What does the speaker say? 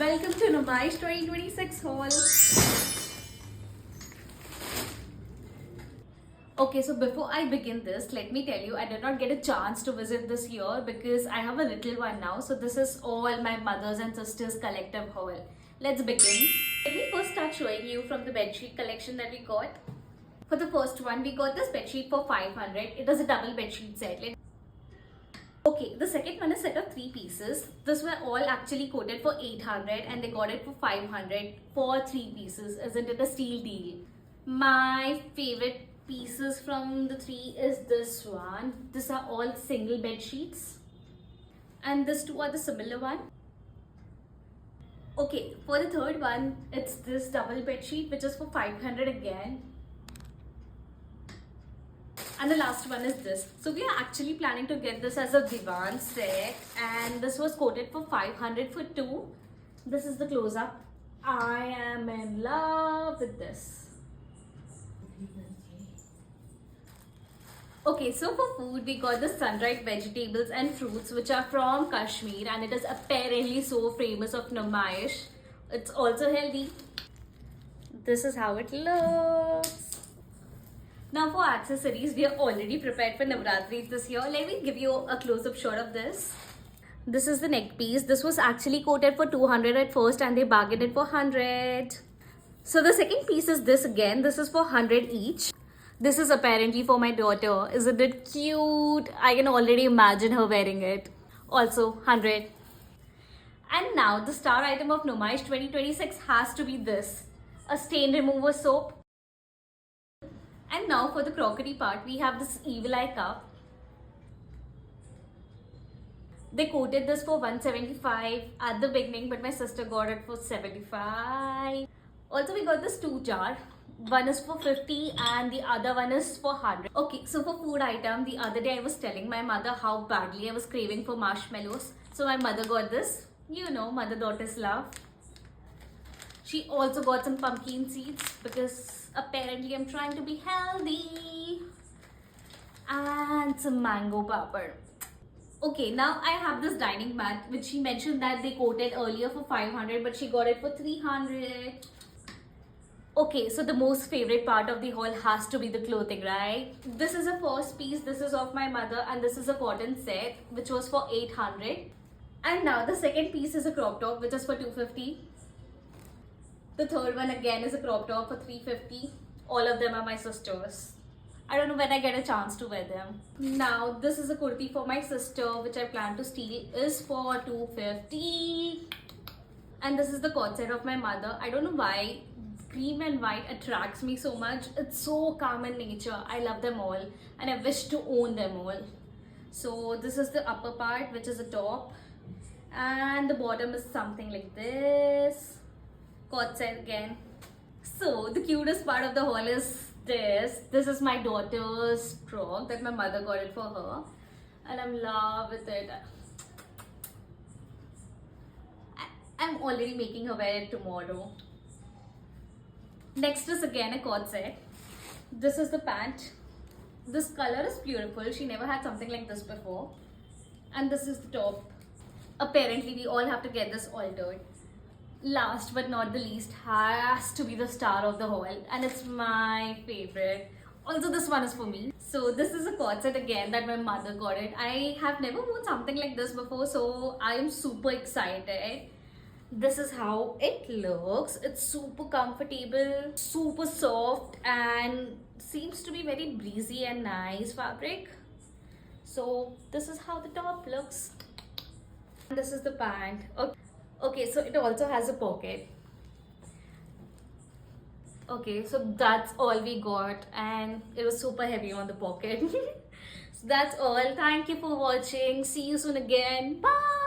Welcome to Numaish 2026 haul. Okay, so before I begin this, let me tell you, I did not get a chance to visit this year because I have a little one now. So this is all my mother's and sister's collective haul. Let's begin. Let me first start showing you from the bedsheet collection that we got. For the first one, we got this bedsheet for 500. It is a double bedsheet set. Okay, the second one is set of 3 pieces. This were all actually quoted for 800 and they got it for 500 for 3 pieces. Isn't it a steal deal? My favorite pieces from the 3 is this one. These are all single bed sheets. And these 2 are the similar one. Okay, for the third one, it's this double bed sheet which is for 500 again. And the last one is this. So we are actually planning to get this as a divan set, and this was quoted for 500 for 2. This is the close-up. I am in love with this. Okay, so for food, we got the sun-dried vegetables and fruits which are from Kashmir, and it is apparently so famous of Numaish. It's also healthy. This is how it looks. Now for accessories, we are already prepared for Navratri this year. Let me give you a close-up shot of this. This is the neck piece. This was actually quoted for 200 at first and they bargained it for 100. So the second piece is this again. This is for 100 each. This is apparently for my daughter. Isn't it cute? I can already imagine her wearing it. Also 100. And now the star item of Numaish 2026 has to be this. A stain remover soap. And now for the crockery part, we have this Evil Eye cup. They quoted this for 175 at the beginning, but my sister got it for 75. Also, we got this 2 jar. One is for 50 and the other one is for 100. Okay, so for food item, the other day I was telling my mother how badly I was craving for marshmallows. So my mother got this. You know, mother-daughter's love. She also got some pumpkin seeds because apparently I'm trying to be healthy. And some mango papad. Okay, now I have this dining mat which she mentioned that they quoted earlier for 500 but she got it for 300. Okay, so the most favorite part of the haul has to be the clothing, right? This is a first piece. This is of my mother and this is a cotton set which was for 800. And now the second piece is a crop top which is for 250. The third one again is a crop top for 350. All of them are my sisters. I don't know when I get a chance to wear them. Now this is a kurti for my sister which I plan to steal is for 250. And this is the coat set of my mother. I don't know why cream and white attracts me so much. It's so calm in nature. I love them all and I wish to own them all. So this is the upper part which is a top and the bottom is something like this. Coat set again. So the cutest part of the haul is this. This is my daughter's frock that my mother got it for her. And I'm in love with it. I'm already making her wear it tomorrow. Next is again a coat set. This is the pant. This color is beautiful. She never had something like this before. And this is the top. Apparently we all have to get this altered. Last but not the least has to be the star of the haul and it's my favorite. Also this one is for me. So this is a coat set again that my mother got it. I have never worn something like this before so I am super excited. This is how it looks. It's super comfortable, super soft and seems to be very breezy and nice fabric. So this is how the top looks. And this is the pant. Okay, so it also has a pocket. Okay, so that's all we got and it was super heavy on the pocket. So that's all. Thank you for watching. See you soon again. Bye.